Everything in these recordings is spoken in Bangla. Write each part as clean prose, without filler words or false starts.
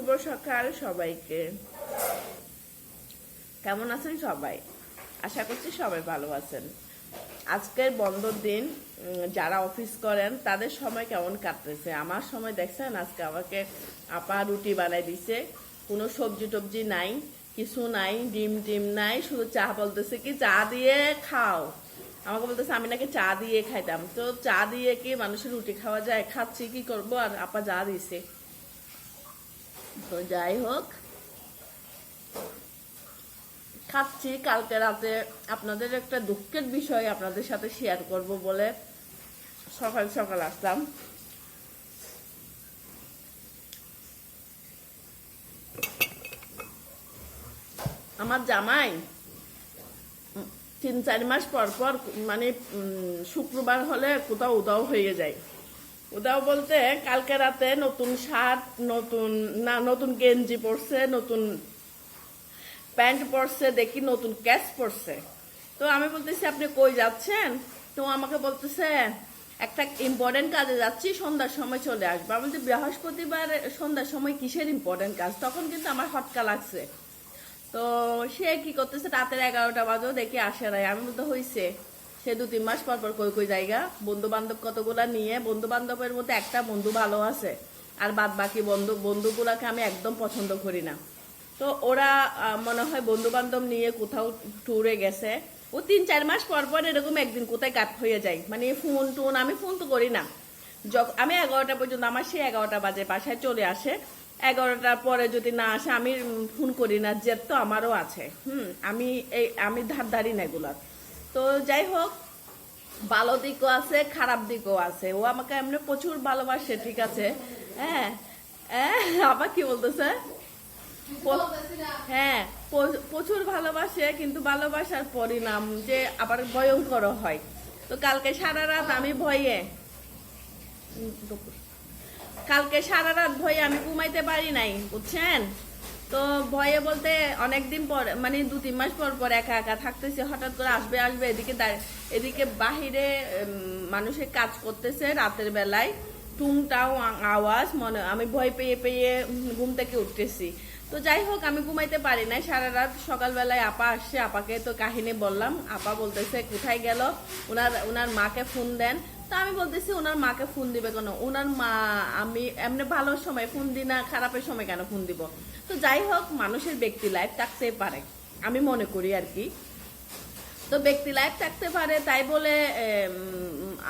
শুভ সকাল সবাইকে। কেমন আছেন সবাই? আশা করছি সবাই ভালো আছেন। আজকের বন্ধর দিন, যারা অফিস করেন তাদের সময় কেমন কাটতেছে? আমার সময় দেখছেন, আজকে আমাকে আপা রুটি বানাই দিছে, কোনো সবজি টবজি নাই, কিছু নাই, ডিম টিম নাই, শুধু চা। বলতেছে কি চা দিয়ে খাও, আমাকে বলতেছে আমি নাকি চা দিয়ে খাইতাম। তো চা দিয়ে কি মানুষের রুটি খাওয়া যায়? খাচ্ছি, কি করবো আর, আপা যা দিছে। তো যাই হোক, খাচ্ছি। কালকে রাতে আপনাদের একটা দুঃখের বিষয় আপনাদের সাথে শেয়ার করব বলে সকাল সকাল আসলাম। আমার জামাই 3-4 মাস পর পর মানে শুক্রবার হলে কোথাও উদাও হয়ে যায়। উদাও বলতে কালকে রাতে নতুন শার্ট, নতুন গেঞ্জি পরছে, নতুন প্যান্ট পরছে, দেখি নতুন ক্যাচ পরছে। তো আমি বলতেছি আপনি কই যাচ্ছেন? তো আমাকে বলতেছে একটা ইম্পর্টেন্ট কাজে যাচ্ছি, সন্ধ্যার সময় চলে আসবো। আমি বলছি বৃহস্পতিবার সন্ধ্যার সময় কিসের ইম্পর্টেন্ট কাজ? তখন কিন্তু আমার হটকা লাগছে। তো সে কি করতেছে, রাতের 11টা বাজেও দেখি আসে নাই। আমি বলতে হয়েছে, সে 2-3 মাস পর পর কই কই জায়গা, বন্ধু বান্ধব কতগুলা নিয়ে, বন্ধু বান্ধবের মধ্যে একটা বন্ধু ভালো আছে, আর বাদ বাকি বন্ধুগুলাকে আমি একদম পছন্দ করি না। তো ওরা মনে হয় বন্ধু বান্ধব নিয়ে কোথাও ট্যুরে গেছে। ও 3-4 মাস পর পর এরকম একদিন কোথায় কাট হয়ে যায়, মানে ফোন টোন আমি ফোন তো করি না। আমি 11টা পর্যন্ত, আমার সে 11টা বাজে বাসায় চলে আসে। 11টার পরে যদি না আসে আমি ফোন করি না, জেদ তো আমারও আছে। আমি ধারধারি না এগুলার। তো যাই হোক, ভালো দিকও আছে, খারাপ দিকও আছে। ও আমাকে এমনি প্রচুর ভালোবাসে, ঠিক আছে। হ্যাঁ হ্যাঁ, আবার কি বলতেছে? হ্যাঁ, প্রচুর ভালোবাসে, কিন্তু ভালোবাসার পরিণাম যে আবার ভয়ঙ্কর হয়। তো কালকে সারা রাত আমি ভয়ে আমি ঘুমাইতে পারি নাই, বুঝছেন? তো ভয়ে বলতে অনেকদিন পর, মানে 2-3 মাস পর পর একা একা থাকতেছে। হঠাৎ করে আসবে আসবে, এদিকে বাহিরে মানুষের কাজ করতেছে রাতের বেলায়, টুংটাও আওয়াজ, মনে আমি ভয় পেয়ে পেয়ে ঘুম থেকে উঠতেছি। তো যাই হোক, আমি ঘুমাইতে পারি নাই সারা রাত। সকালবেলায় আপা আসছে, আপাকে তো কাহিনী বললাম। আপা বলতেছে কোথায় গেল, ওনার মাকে ফোন দেন। তো আমি বলতেছি ওনার মাকে ফোন দিবে কেন? ওনার মা, আমি এমনি ভালো সময় ফোন দিই না, খারাপের সময় কেন ফোন দিব? তো যাই হোক, মানুষের ব্যক্তি লাইফ থাকতে পারে, আমি মনে করি আর কি। তো ব্যক্তি লাইফ থাকতে পারে, তাই বলে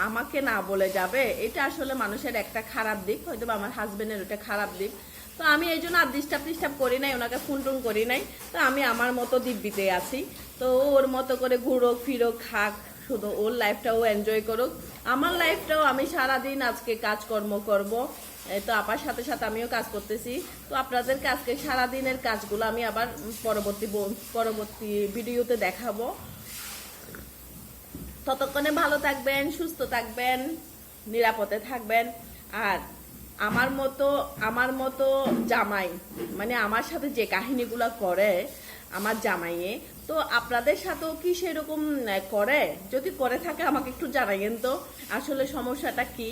আমাকে না বলে যাবে, এটা আসলে মানুষের একটা খারাপ দিক। হয়তো আমার হাজবেন্ডের ওটা খারাপ দিক। তো আমি এই জন্য আর ডিস্টার্ব করি নাই, ওনাকে ফোন টোন করি নাই। তো আমি আমার মতো দিব্যিতে আছি। তো ওর মতো করে ঘুরোক ফিরোক খাক, শুধু ওর লাইফটাও এনজয় করুক, আমার লাইফটাও আমি সারাদিন আজকে কাজকর্ম করব। তো আপার সাথে সাথে আমিও কাজ করতেছি। তো আপনাদেরকে আজকে সারাদিনের কাজগুলো আমি আবার পরবর্তী ভিডিওতে দেখাবো। ততক্ষণে ভালো থাকবেন, সুস্থ থাকবেন, নিরাপদে থাকবেন। আর আমার মতো জামাই, মানে আমার সাথে যে কাহিনীগুলো করে আমার জামাইয়ে, তো আপনাদের সাথেও কি সেরকম করে? যদি করে থাকে আমাকে একটু জানাইয়েন তো, আসলে সমস্যাটা কি?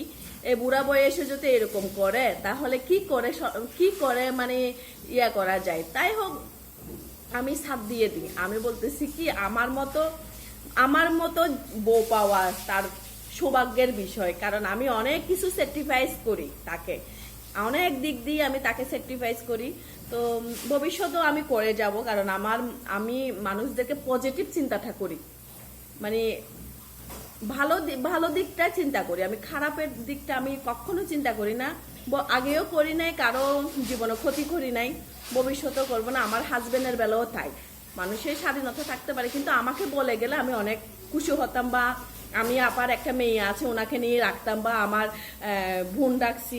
এই বুড়া বয়সে যদি এরকম করে, তাহলে কি করে মানে ইয়া করা যায়? তাই হোক, আমি সাথ দিয়ে দিই। আমি বলতেছি কি, আমার মতো বউ পাওয়া তার সৌভাগ্যের বিষয়। কারণ আমি অনেক কিছু স্যাক্রিফাইস করি তাকে, অনেক দিক দিয়ে আমি তাকে স্যাক্রিফাইস করি। তো ভবিষ্যতেও আমি করে যাব, কারণ আমি মানুষদেরকে পজিটিভ চিন্তাটা করি, মানে ভালো দিকটা চিন্তা করি। আমি খারাপের দিকটা আমি কখনো চিন্তা করি না, আগেও করি নাই, কারো জীবনে ক্ষতি করি নাই, ভবিষ্যতেও করবো না। আমার হাজবেন্ডের বেলাও তাই। মানুষের স্বাধীনতা থাকতে পারে, কিন্তু আমাকে বলে গেলে আমি অনেক খুশি হতাম। বা আমি আপার একটা মেয়ে আছে, ওনাকে নিয়ে রাখতাম, বা আমার বোন ডাকছি,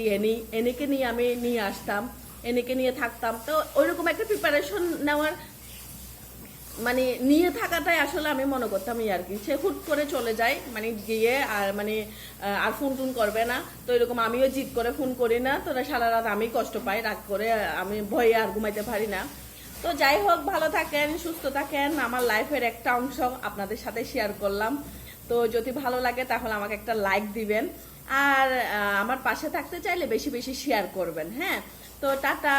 এনেকে নিয়ে আমি নিয়ে আসতাম, এনেকে নিয়ে থাকতাম। তো ওইরকম একটা প্রিপারেশন নেওয়ার, মানে নিয়ে থাকাটাই আসলে আমি মনে করতাম আর কি। সে হুট করে চলে যায়, মানে গিয়ে আর মানে আর ফোন টোন করবে না। তো এরকম আমিও জিদ করে ফোন করি না। তো সারা রাত আমি কষ্ট পাই, রাগ করে আমি ভয়ে আর ঘুমাইতে পারি না। তো যাই হোক, ভালো থাকেন, সুস্থ থাকেন। আমার লাইফের একটা অংশ আপনাদের সাথে শেয়ার করলাম। তো যদি ভালো লাগে তাহলে আমাকে একটা লাইক দিবেন, আর আমার পাশে থাকতে চাইলে বেশি বেশি শেয়ার করবেন। হ্যাঁ, তো টাটা।